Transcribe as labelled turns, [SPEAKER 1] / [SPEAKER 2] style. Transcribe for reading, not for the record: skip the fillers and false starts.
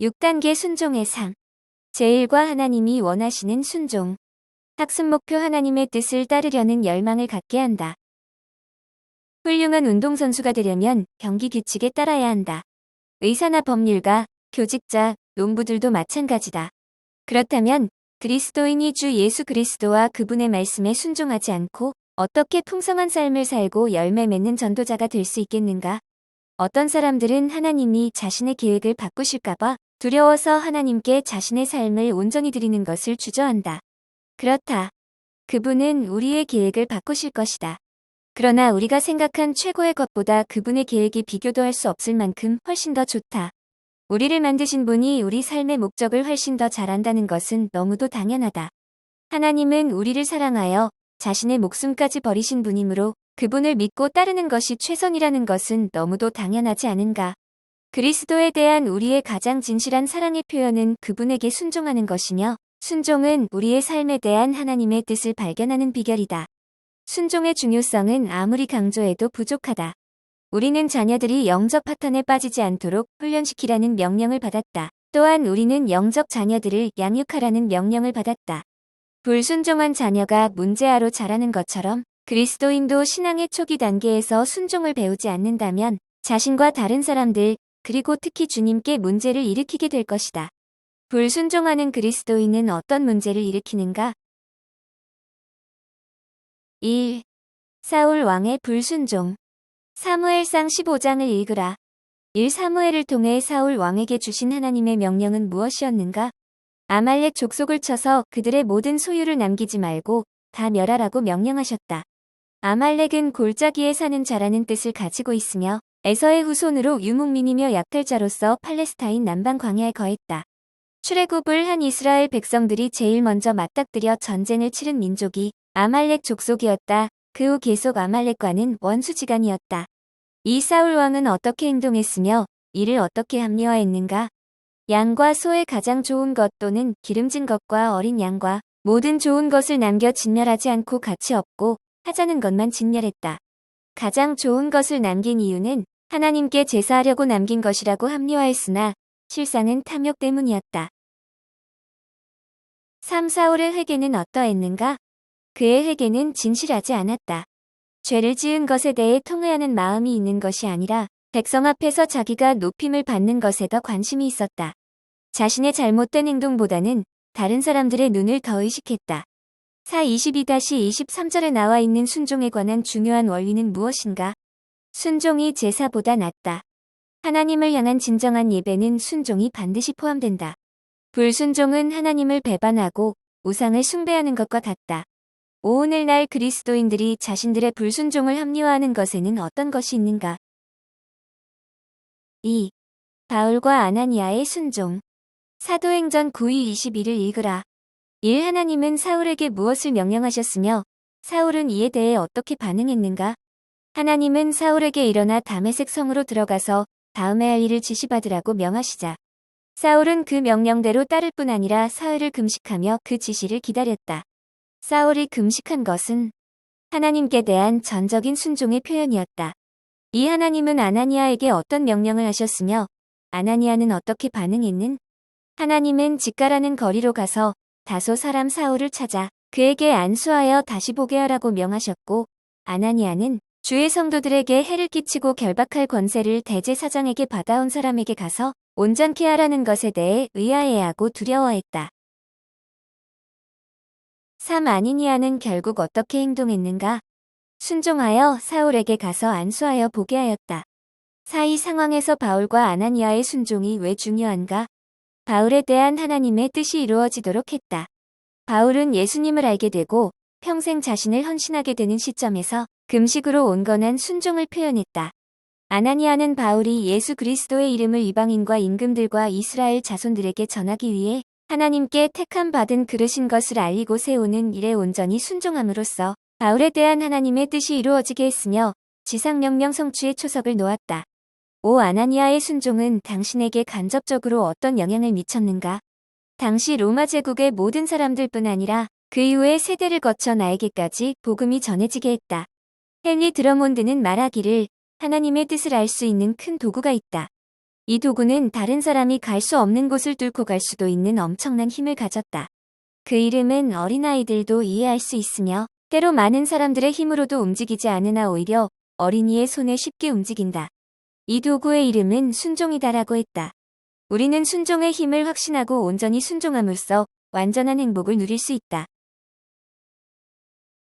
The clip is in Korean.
[SPEAKER 1] 6단계 순종의 삶. 제1과 하나님이 원하시는 순종. 학습 목표 하나님의 뜻을 따르려는 열망을 갖게 한다. 훌륭한 운동선수가 되려면 경기 규칙에 따라야 한다. 의사나 법률가, 교직자, 농부들도 마찬가지다. 그렇다면 그리스도인이 주 예수 그리스도와 그분의 말씀에 순종하지 않고 어떻게 풍성한 삶을 살고 열매 맺는 전도자가 될 수 있겠는가? 어떤 사람들은 하나님이 자신의 계획을 바꾸실까봐 두려워서 하나님께 자신의 삶을 온전히 드리는 것을 주저한다. 그렇다. 그분은 우리의 계획을 바꾸실 것이다. 그러나 우리가 생각한 최고의 것보다 그분의 계획이 비교도 할 수 없을 만큼 훨씬 더 좋다. 우리를 만드신 분이 우리 삶의 목적을 훨씬 더 잘 안다는 것은 너무도 당연하다. 하나님은 우리를 사랑하여 자신의 목숨까지 버리신 분이므로 그분을 믿고 따르는 것이 최선이라는 것은 너무도 당연하지 않은가. 그리스도에 대한 우리의 가장 진실한 사랑의 표현은 그분에게 순종하는 것이며, 순종은 우리의 삶에 대한 하나님의 뜻을 발견하는 비결이다. 순종의 중요성은 아무리 강조해도 부족하다. 우리는 자녀들이 영적 파탄에 빠지지 않도록 훈련시키라는 명령을 받았다. 또한 우리는 영적 자녀들을 양육하라는 명령을 받았다. 불순종한 자녀가 문제아로 자라는 것처럼 그리스도인도 신앙의 초기 단계에서 순종을 배우지 않는다면 자신과 다른 사람들, 그리고 특히 주님께 문제를 일으키게 될 것이다. 불순종하는 그리스도인은 어떤 문제를 일으키는가? 1. 사울 왕의 불순종. 사무엘상 15장을 읽으라. 1. 사무엘을 통해 사울 왕에게 주신 하나님의 명령은 무엇이었는가? 아말렉 족속을 쳐서 그들의 모든 소유를 남기지 말고 다 멸하라고 명령하셨다. 아말렉은 골짜기에 사는 자라는 뜻을 가지고 있으며 에서의 후손으로 유목민이며 약탈자로서 팔레스타인 남방 광야에 거했다. 출애굽을 한 이스라엘 백성들이 제일 먼저 맞닥뜨려 전쟁을 치른 민족이 아말렉 족속이었다. 그 후 계속 아말렉과는 원수지간이었다. 이 사울 왕은 어떻게 행동했으며 이를 어떻게 합리화했는가? 양과 소의 가장 좋은 것 또는 기름진 것과 어린 양과 모든 좋은 것을 남겨 진멸하지 않고 가치 없고 하자는 것만 진멸했다. 가장 좋은 것을 남긴 이유는 하나님께 제사하려고 남긴 것이라고 합리화했으나 실상은 탐욕 때문이었다. 3. 사울의 회개는 어떠했는가? 그의 회개는 진실하지 않았다. 죄를 지은 것에 대해 통회하는 마음이 있는 것이 아니라 백성 앞에서 자기가 높임을 받는 것에 더 관심이 있었다. 자신의 잘못된 행동보다는 다른 사람들의 눈을 더 의식했다. 4. 22-23절에 나와 있는 순종에 관한 중요한 원리는 무엇인가? 순종이 제사보다 낫다. 하나님을 향한 진정한 예배는 순종이 반드시 포함된다. 불순종은 하나님을 배반하고 우상을 숭배하는 것과 같다. 오늘날 그리스도인들이 자신들의 불순종을 합리화하는 것에는 어떤 것이 있는가? 2. 바울과 아나니아의 순종. 사도행전 9위 21을 읽으라. 1. 하나님은 사울에게 무엇을 명령하셨으며 사울은 이에 대해 어떻게 반응했는가? 하나님은 사울에게 일어나 다메섹 성으로 들어가서 다음에 할 일을 지시받으라고 명하시자 사울은 그 명령대로 따를 뿐 아니라 사흘을 금식하며 그 지시를 기다렸다. 사울이 금식한 것은 하나님께 대한 전적인 순종의 표현이었다. 이 하나님은 아나니아에게 어떤 명령을 하셨으며 아나니아는 어떻게 반응했는? 하나님은 직가라는 거리로 가서 다소 사람 사울을 찾아 그에게 안수하여 다시 보게 하라고 명하셨고, 아나니아는 주의 성도들에게 해를 끼치고 결박할 권세를 대제사장에게 받아온 사람에게 가서 온전케 하라는 것에 대해 의아해하고 두려워했다. 3. 아니니아는 결국 어떻게 행동했는가? 순종하여 사울에게 가서 안수하여 보게 하였다. 4. 이 상황에서 바울과 아나니아의 순종이 왜 중요한가? 바울에 대한 하나님의 뜻이 이루어지도록 했다. 바울은 예수님을 알게 되고 평생 자신을 헌신하게 되는 시점에서 금식으로 온건한 순종을 표현했다. 아나니아는 바울이 예수 그리스도의 이름을 이방인과 임금들과 이스라엘 자손들에게 전하기 위해 하나님께 택함 받은 그릇인 것을 알리고 세우는 일에 온전히 순종함으로써 바울에 대한 하나님의 뜻이 이루어지게 했으며 지상명령 성취의 초석을 놓았다. 5. 아나니아의 순종은 당신에게 간접적으로 어떤 영향을 미쳤는가? 당시 로마 제국의 모든 사람들뿐 아니라 그 이후의 세대를 거쳐 나에게까지 복음이 전해지게 했다. 헨리 드러몬드는 말하기를 하나님의 뜻을 알 수 있는 큰 도구가 있다. 이 도구는 다른 사람이 갈 수 없는 곳을 뚫고 갈 수도 있는 엄청난 힘을 가졌다. 그 이름은 어린아이들도 이해할 수 있으며 때로 많은 사람들의 힘으로도 움직이지 않으나 오히려 어린이의 손에 쉽게 움직인다. 이 도구의 이름은 순종이다라고 했다. 우리는 순종의 힘을 확신하고 온전히 순종함으로써 완전한 행복을 누릴 수 있다.